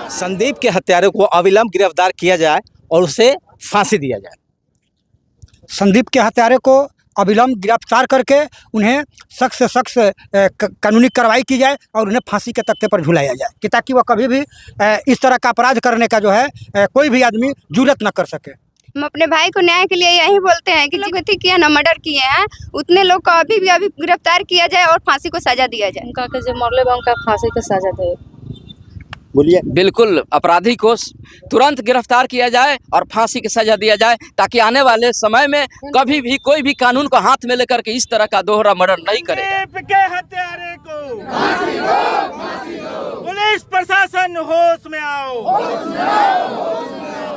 संदीप के हत्यारे को अविलंब गिरफ्तार किया जाए और उसे फांसी दिया जाए। संदीप के हत्यारे को अविलंब गिरफ्तार करके उन्हें सख्त से सख्त कानूनी कार्रवाई की जाए और उन्हें फांसी के तख्ते पर झुलाया जाए कि ताकि वह कभी भी इस तरह का अपराध करने का जो है कोई भी आदमी जुर्रत न कर सके। हम अपने भाई को न्याय के लिए यही बोलते हैं कि लोग किया ना मर्डर किए हैं उतने लोग को अभी गिरफ्तार किया जाए और फांसी को सजा दिया जाए। उनका जो मरले बा उनका फांसी को सजा दे। बोलिए। बिल्कुल अपराधी को तुरंत गिरफ्तार किया जाए और फांसी की सजा दिया जाए ताकि आने वाले समय में कभी भी कोई भी कानून को हाथ में लेकर के इस तरह का दोहरा मर्डर नहीं करेगा। हत्यारे को फांसी दो। पुलिस प्रशासन होश में आओ।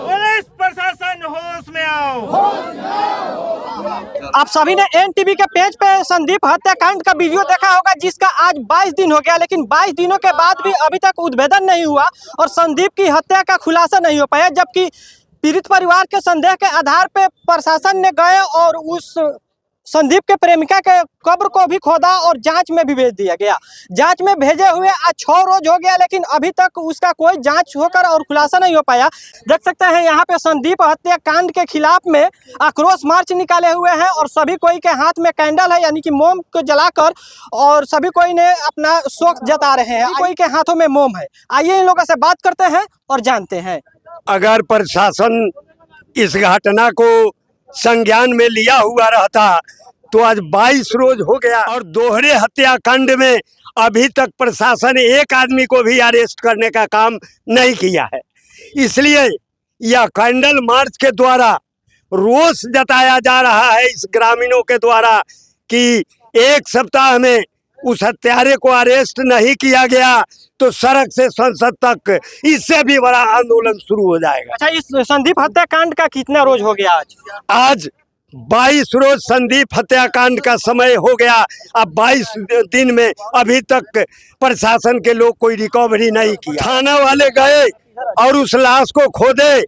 पुलिस प्रशासन होश में आओ। आप सभी ने एनटीवी के पेज पे संदीप हत्याकांड का वीडियो देखा होगा जिसका आज 22 दिन हो गया, लेकिन 22 दिनों के बाद भी अभी तक उद्भेदन नहीं हुआ और संदीप की हत्या का खुलासा नहीं हो पाया, जबकि पीड़ित परिवार के संदेह के आधार पे प्रशासन ने गए और उस संदीप के प्रेमिका के कब्र को भी खोदा और जांच में भी भेज दिया गया। जांच में भेजे हुए आज 6 रोज हो गया, लेकिन अभी तक उसका कोई जांच होकर और खुलासा नहीं हो पाया। देख सकते हैं यहाँ पे संदीप हत्याकांड के खिलाफ में आक्रोश मार्च निकाले हुए हैं और सभी कोई के हाथ में कैंडल है यानी कि मोम को जलाकर और सभी कोई ने अपना शोक जता रहे हैं। कोई के हाथों में मोम है। आइए इन लोगों से बात करते हैं और जानते हैं। अगर प्रशासन इस घटना को संज्ञान में लिया हुआ रहता तो आज 22 रोज हो गया और दोहरे हत्याकांड में अभी तक प्रशासन एक आदमी को भी अरेस्ट करने का काम नहीं किया है। इसलिए यह कैंडल मार्च के द्वारा रोष जताया जा रहा है इस ग्रामीणों के द्वारा कि एक सप्ताह में उस हत्यारे को अरेस्ट नहीं किया गया तो सड़क से संसद तक इससे भी बड़ा आंदोलन शुरू हो जाएगा। अच्छा, इस संदीप हत्याकांड का कितना रोज हो गया आज 22 रोज संदीप हत्याकांड का समय हो गया। अब 22 दिन में अभी तक प्रशासन के लोग कोई रिकवरी नहीं किया। थाना वाले गए और उस लाश को खोदे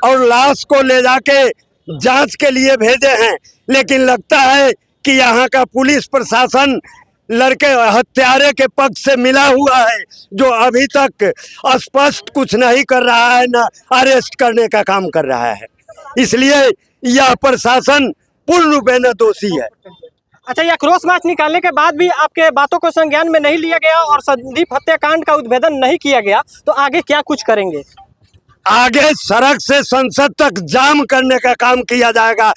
और लाश को ले जाके जांच के लिए भेजे हैं, लेकिन लगता है कि यहाँ का पुलिस प्रशासन लड़के हत्यारे के पक्ष से मिला हुआ है, जो अभी तक स्पष्ट कुछ नहीं कर रहा है, न अरेस्ट करने का काम कर रहा है। इसलिए यह प्रशासन पूर्ण रूप में दोषी है। अच्छा, यह आक्रोश मार्च निकालने के बाद भी आपके बातों को संज्ञान में नहीं लिया गया और संदीप हत्याकांड का उद्भेदन नहीं किया गया, तो आगे क्या कुछ करेंगे? आगे सड़क से संसद तक जाम करने का काम किया जाएगा।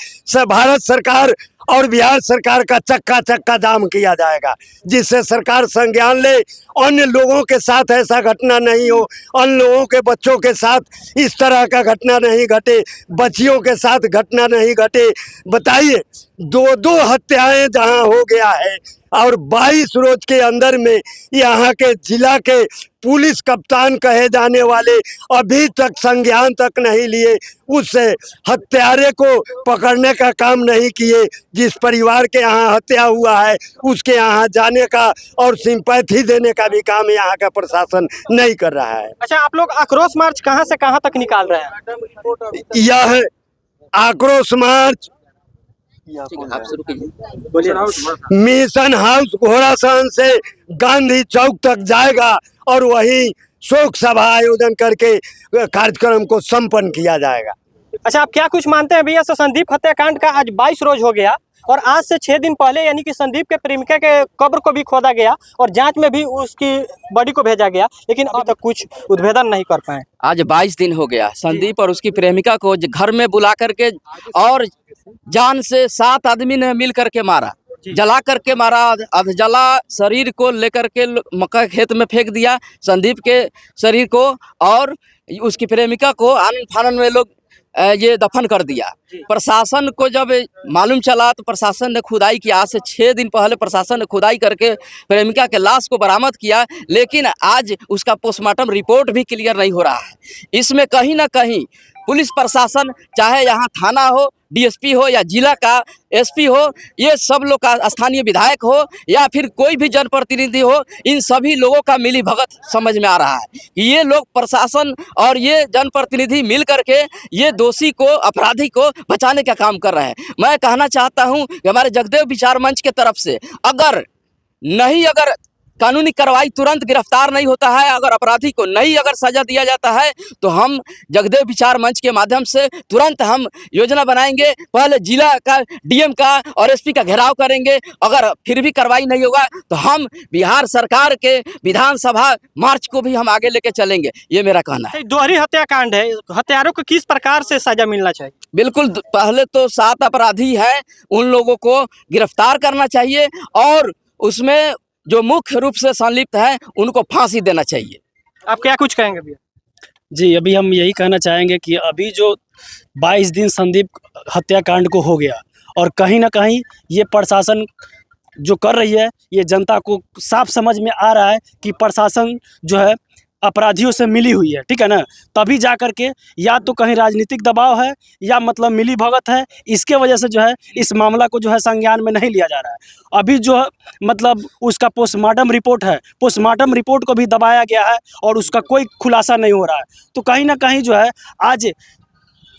भारत सरकार और बिहार सरकार का चक्का जाम किया जाएगा, जिससे सरकार संज्ञान ले, अन्य लोगों के साथ ऐसा घटना नहीं हो, अन्य लोगों के बच्चों के साथ इस तरह का घटना नहीं घटे, बच्चियों के साथ घटना नहीं घटे। बताइए, 2 हत्याएं जहां हो गया है और 22 रोज के अंदर में यहाँ के जिला के पुलिस कप्तान कहे जाने वाले अभी तक संज्ञान तक नहीं लिए, उस हत्यारे को पकड़ने का काम नहीं किए। जिस परिवार के यहाँ हत्या हुआ है उसके यहाँ जाने का और सिंपैथी देने का भी काम यहाँ का प्रशासन नहीं कर रहा है। अच्छा, आप लोग आक्रोश मार्च कहाँ से कहाँ तक निकाल रहे हैं? यह आक्रोश मार्च मिशन हाउस घोड़ासहन से गांधी चौक तक जाएगा और वहीं शोक सभा आयोजन करके कार्यक्रम को संपन्न किया जाएगा। अच्छा, आप क्या कुछ मानते हैं भैया? संदीप हत्याकांड का आज 22 रोज हो गया और आज से 6 दिन पहले यानी कि संदीप के प्रेमिका के कब्र को भी खोदा गया और जांच में भी उसकी बॉडी को भेजा गया, लेकिन अभी तक कुछ उद्भेदन नहीं कर पाए। आज 22 दिन हो गया। संदीप और उसकी प्रेमिका को घर में बुला करके और जान से 7 आदमी ने मिल करके मारा, जला करके मारा, अधजला शरीर को लेकर के मक्का खेत में फेंक दिया, संदीप के शरीर को और उसकी प्रेमिका को आनन फानन में लोग ये दफन कर दिया। प्रशासन को जब मालूम चला तो प्रशासन ने खुदाई किया। आज से 6 दिन पहले प्रशासन ने खुदाई करके प्रेमिका के लाश को बरामद किया, लेकिन आज उसका पोस्टमार्टम रिपोर्ट भी क्लियर नहीं हो रहा है। इसमें कहीं ना कहीं पुलिस प्रशासन, चाहे यहाँ थाना हो, डीएसपी हो या जिला का एसपी हो, ये सब लोग का, स्थानीय विधायक हो या फिर कोई भी जनप्रतिनिधि हो, इन सभी लोगों का मिली भगत समझ में आ रहा है कि ये लोग प्रशासन और ये जनप्रतिनिधि मिल करके ये दोषी को, अपराधी को बचाने का काम कर रहे हैं। मैं कहना चाहता हूं कि हमारे जगदेव विचार मंच के तरफ से अगर कानूनी कार्रवाई तुरंत गिरफ्तार नहीं होता है, अगर अपराधी को नहीं अगर सजा दिया जाता है तो हम जगदेव विचार मंच के माध्यम से तुरंत हम योजना बनाएंगे। पहले जिला का डीएम का और एसपी का घेराव करेंगे। अगर फिर भी कार्रवाई नहीं होगा तो हम बिहार सरकार के विधानसभा मार्च को भी हम आगे लेके चलेंगे, ये मेरा कहना है। दोहरी हत्याकांड है, हत्यारों को किस प्रकार से सजा मिलना चाहिए? बिल्कुल, पहले तो 7 अपराधी हैं, उन लोगों को गिरफ्तार करना चाहिए और उसमें जो मुख्य रूप से संलिप्त है उनको फांसी देना चाहिए। आप क्या कुछ कहेंगे भैया? जी, अभी हम यही कहना चाहेंगे कि अभी जो 22 दिन संदीप हत्याकांड को हो गया और कहीं ना कहीं ये प्रशासन जो कर रही है, ये जनता को साफ समझ में आ रहा है कि प्रशासन जो है अपराधियों से मिली हुई है, ठीक है ना। तभी जा कर के या तो कहीं राजनीतिक दबाव है या मतलब मिली भगत है, इसके वजह से जो है इस मामला को जो है संज्ञान में नहीं लिया जा रहा है। अभी जो है मतलब उसका पोस्टमार्टम रिपोर्ट है, पोस्टमार्टम रिपोर्ट को भी दबाया गया है और उसका कोई खुलासा नहीं हो रहा है। तो कहीं ना कहीं जो है आज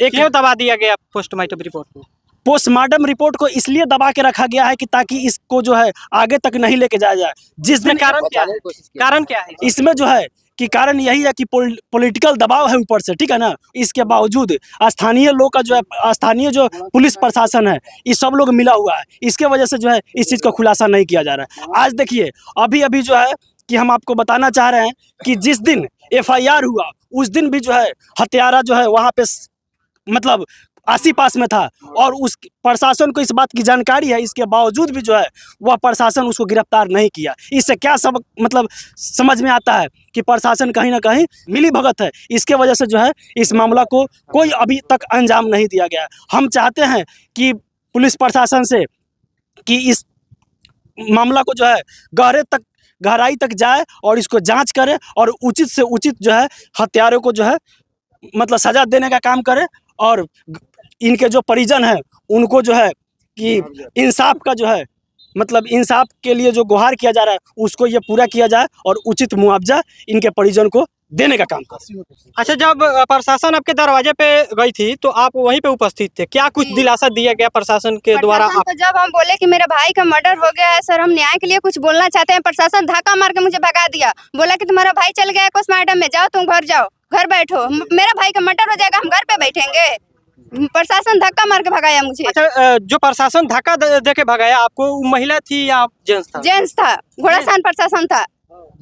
क्यों दबा दिया गया पोस्टमार्टम रिपोर्ट को? पोस्टमार्टम रिपोर्ट को इसलिए दबा के रखा गया है कि ताकि इसको जो है आगे तक नहीं लेके जाया जाए। जिस दिन कारण क्या है? कारण क्या है इसमें जो है कि कारण यही है कि पॉलिटिकल दबाव है ऊपर से, ठीक है ना। इसके बावजूद स्थानीय लोग का जो है, स्थानीय जो पुलिस प्रशासन है, ये सब लोग मिला हुआ है। इसके वजह से जो है इस चीज़ का खुलासा नहीं किया जा रहा है। आज देखिए अभी जो है कि हम आपको बताना चाह रहे हैं कि जिस दिन FIR हुआ उस दिन भी जो है हत्यारा जो है वहाँ पे मतलब आस-पास में था और उस प्रशासन को इस बात की जानकारी है, इसके बावजूद भी जो है वह प्रशासन उसको गिरफ्तार नहीं किया। इससे क्या सब मतलब समझ में आता है कि प्रशासन कहीं ना कहीं मिली भगत है। इसके वजह से जो है इस मामला को कोई अभी तक अंजाम नहीं दिया गया। हम चाहते हैं कि पुलिस प्रशासन से कि इस मामला को जो है गहराई तक जाए और इसको जांच करे और उचित से उचित जो है हत्यारों को जो है मतलब सजा देने का काम करे और इनके जो परिजन हैं उनको जो है कि इंसाफ का जो है मतलब इंसाफ के लिए जो गुहार किया जा रहा है उसको ये पूरा किया जाए और उचित मुआवजा इनके परिजन को देने का काम करे। अच्छा, जब प्रशासन आपके दरवाजे पे गई थी तो आप वहीं पे उपस्थित थे, क्या कुछ दिलासा दिया गया प्रशासन के द्वारा? प्रशासन को जब हम बोले कि मेरे भाई का मर्डर हो गया है सर, हम न्याय के लिए कुछ बोलना चाहते हैं, प्रशासन धक्का मार के मुझे भगा दिया। बोला कि तुम्हारा भाई चल गया पोस्टमार्टम में, जाओ तुम घर जाओ, घर बैठो, मेरा भाई का मर्डर हो जाएगा, हम घर पे बैठेंगे। प्रशासन धक्का मार के भगाया मुझे। अच्छा, जो प्रशासन धक्का दे के भगाया आपको, वो महिला थी या जेंट्स था? जेंट्स था, घोड़ासान प्रशासन था।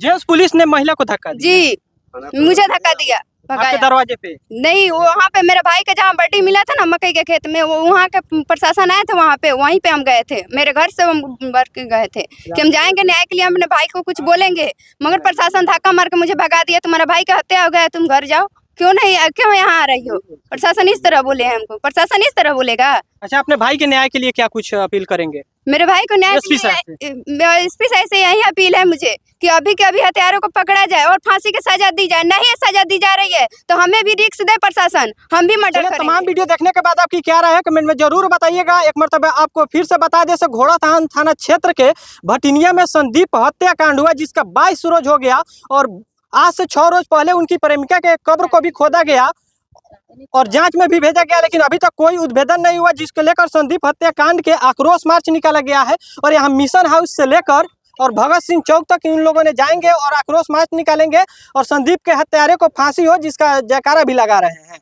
जेंट्स पुलिस ने महिला को धक्का दिया? जी, मुझे धक्का दिया, भगाया। आपके दरवाजे पे? नहीं, वहाँ पे मेरे भाई का जहाँ बड्डी मिला था ना मकई के खेत में, वो वहाँ के प्रशासन आए थे, वहाँ पे वहीं पे हम गए थे, मेरे घर से हम बढ़ के गए थे कि हम जाएंगे न्याय के लिए, अपने भाई को कुछ बोलेंगे, मगर प्रशासन धक्का मार के मुझे भगा दिया। तुम्हारा भाई का हत्या हो गया, तुम घर जाओ। क्यों यहाँ आ रही हो? प्रशासन इस तरह बोले हैं हमको, प्रशासन इस तरह बोलेगा? अच्छा, अपने भाई के न्याय के लिए क्या कुछ अपील करेंगे? मेरे भाई को न्याय एसपी साहब से यही अपील है मुझे कि अभी के अभी हत्यारों को पकड़ा जाए और फांसी की सजा दी जाए। नहीं सजा दी जा रही है तो हमें भी रिस्क दे प्रशासन, हम भी मर्डर करेंगे। तमाम वीडियो देखने के बाद आपकी क्या राय है कमेंट में जरूर बताइएगा। एक मरतबा आपको फिर से बता दें, घोड़ासान थाना क्षेत्र के भटिनिया में संदीप हत्याकांड हुआ जिसका 22 रोज हो गया और आज से 6 रोज पहले उनकी प्रेमिका के कब्र को भी खोदा गया और जांच में भी भेजा गया, लेकिन अभी तक कोई उद्भेदन नहीं हुआ, जिसको लेकर संदीप हत्याकांड के आक्रोश मार्च निकाला गया है। और यहाँ मिशन हाउस से लेकर और भगत सिंह चौक तक इन लोगों ने जाएंगे और आक्रोश मार्च निकालेंगे और संदीप के हत्यारे को फांसी हो जिसका जयकारा भी लगा रहे हैं।